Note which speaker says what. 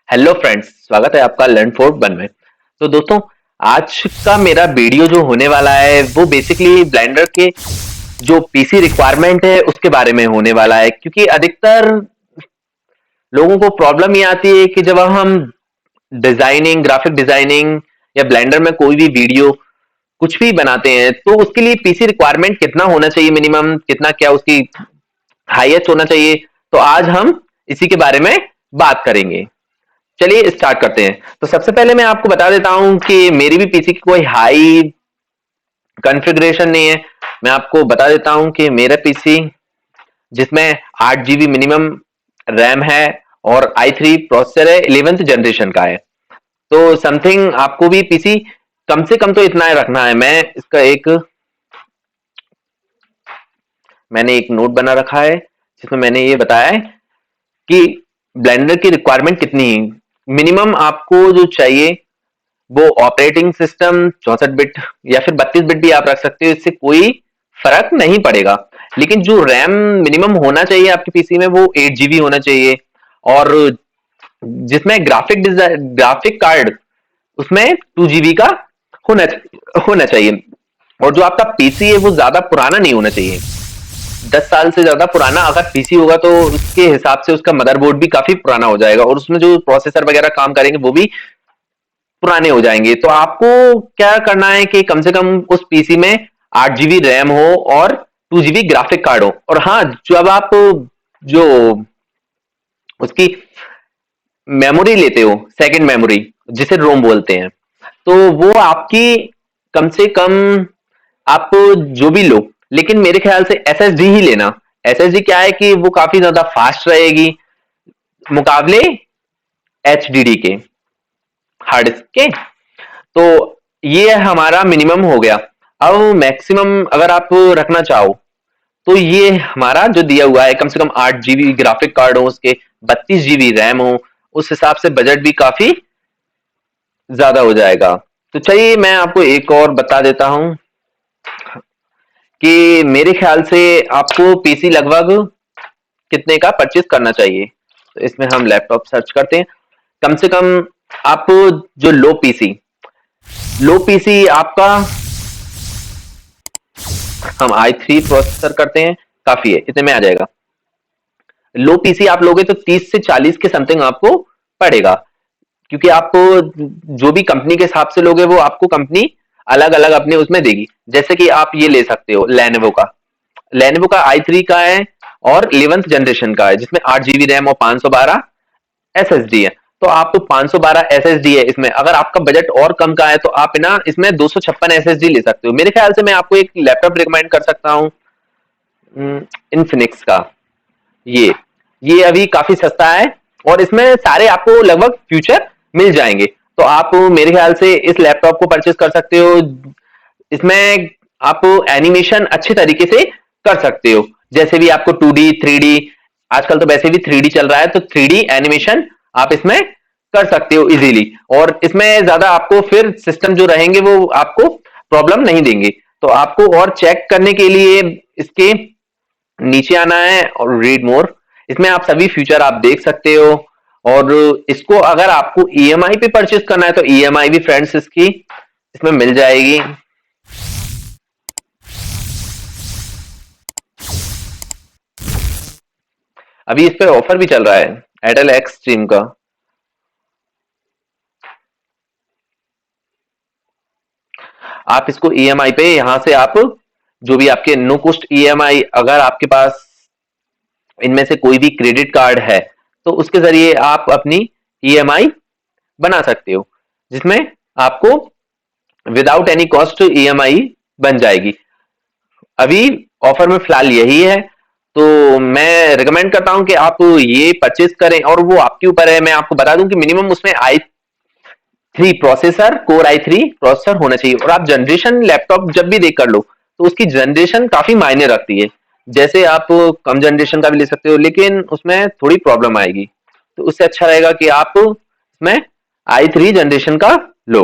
Speaker 1: Hello friends, स्वागत है आपका लर्न फॉर वन में। तो दोस्तों, आज का मेरा वीडियो जो होने वाला है वो बेसिकली ब्लेंडर के जो पीसी रिक्वायरमेंट है उसके बारे में होने वाला है, क्योंकि अधिकतर लोगों को प्रॉब्लम ये आती है कि जब हम डिजाइनिंग, ग्राफिक डिजाइनिंग या ब्लेंडर में कोई भी वीडियो कुछ भी बनाते हैं तो उसके लिए पीसी रिक्वायरमेंट कितना होना चाहिए, मिनिमम कितना, क्या उसकी हाईएस्ट होना चाहिए। तो आज हम इसी के बारे में बात करेंगे। चलिए स्टार्ट करते हैं। तो सबसे पहले मैं आपको बता देता हूं कि मेरी भी पीसी की कोई हाई कॉन्फ़िगरेशन नहीं है। मैं आपको बता देता हूं कि मेरा पीसी जिसमें 8 GB मिनिमम रैम है और i3 प्रोसेसर है, 11th जनरेशन का है। तो समथिंग आपको भी पीसी कम से कम तो इतना रखना है। मैंने एक नोट बना रखा है जिसमें मैंने ये बताया है कि ब्लेंडर की रिक्वायरमेंट कितनी है। मिनिमम आपको जो चाहिए वो ऑपरेटिंग सिस्टम 64 बिट या फिर 32 बिट भी आप रख सकते हो, इससे कोई फर्क नहीं पड़ेगा। लेकिन जो रैम मिनिमम होना चाहिए आपके पीसी में वो 8 GB होना चाहिए। और जिसमें ग्राफिक कार्ड उसमें 2 GB का होना होना चाहिए। और जो आपका पीसी है वो ज्यादा पुराना नहीं होना चाहिए। 10 साल से ज्यादा पुराना अगर पीसी होगा तो उसके हिसाब से उसका मदरबोर्ड भी काफी पुराना हो जाएगा और उसमें जो प्रोसेसर वगैरह काम करेंगे वो भी पुराने हो जाएंगे। तो आपको क्या करना है कि कम से कम उस पीसी में 8 GB रैम हो और 2 GB ग्राफिक कार्ड हो। और हाँ, जब आप जो उसकी मेमोरी लेते हो, सेकंड मेमोरी जिसे रोम बोलते हैं, तो वो आपकी कम से कम आप जो भी लो, लेकिन मेरे ख्याल से एसएसडी ही लेना। एसएसडी क्या है कि वो काफी ज्यादा फास्ट रहेगी मुकाबले एचडीडी के, हार्ड डिस्क के। तो ये हमारा मिनिमम हो गया। अब मैक्सिमम अगर आप रखना चाहो तो ये हमारा जो दिया हुआ है, कम से कम 8 GB ग्राफिक कार्ड हो, उसके 32 GB रैम हो, उस हिसाब से बजट भी काफी ज्यादा हो जाएगा। तो चलिए मैं आपको एक और बता देता हूं कि मेरे ख्याल से आपको पीसी लगभग कितने का परचेज करना चाहिए। तो इसमें हम लैपटॉप सर्च करते हैं। कम से कम आप जो लो पीसी आपका, हम i3 प्रोसेसर करते हैं, काफी है, इतने में आ जाएगा। लो पीसी आप लोगे तो 30 से 40 के समथिंग आपको पड़ेगा, क्योंकि आपको जो भी कंपनी के हिसाब से लोगे वो आपको कंपनी अलग अलग अपने उसमें देगी। जैसे कि आप ये ले सकते हो लेनोवो का i3 का है और 11th जनरेशन का है, जिसमें 8 GB रैम और 512 एसएसडी है। तो आप तो 512 एसएसडी है इसमें, अगर आपका बजट और कम का है तो आप ना इसमें 256 एसएसडी ले सकते हो। मेरे ख्याल से मैं आपको एक लैपटॉप रिकमेंड कर सकता हूँ, इन्फिनिक्स का। ये ये अभी काफी सस्ता है और इसमें सारे आपको लगभग फ्यूचर मिल जाएंगे। तो आप मेरे ख्याल से इस लैपटॉप को परचेज कर सकते हो। इसमें आप एनिमेशन अच्छे तरीके से कर सकते हो, जैसे भी आपको 2D 3D, आजकल तो वैसे भी 3D चल रहा है, तो 3D एनिमेशन आप इसमें कर सकते हो इजीली। और इसमें ज्यादा आपको फिर सिस्टम जो रहेंगे वो आपको प्रॉब्लम नहीं देंगे। तो आपको और चेक करने के लिए इसके नीचे आना है और रीड मोर। इसमें आप सभी फीचर आप देख सकते हो। और इसको अगर आपको ईएमआई पे परचेस करना है तो ईएमआई भी फ्रेंड्स इसकी इसमें मिल जाएगी। अभी इस पे ऑफर भी चल रहा है एयरटेल एक्सट्रीम का। आप इसको ईएमआई पे, यहां से आप जो भी आपके नो कॉस्ट ईएमआई, अगर आपके पास इनमें से कोई भी क्रेडिट कार्ड है तो उसके जरिए आप अपनी ईएमआई बना सकते हो, जिसमें आपको विदाउट एनी कॉस्ट ईएमआई बन जाएगी। अभी ऑफर में फिलहाल यही है, तो मैं रिकमेंड करता हूं कि आप ये परचेज करें। और वो आपके ऊपर है। मैं आपको बता दूं कि मिनिमम उसमें i3 processor, core i3 processor होना चाहिए। और आप जनरेशन लैपटॉप जब भी देख कर लो तो उसकी जनरेशन काफी मायने रखती है। जैसे आप कम जनरेशन का भी ले सकते हो लेकिन उसमें थोड़ी प्रॉब्लम आएगी, तो उससे अच्छा रहेगा कि आप उसमें i3 जनरेशन का लो।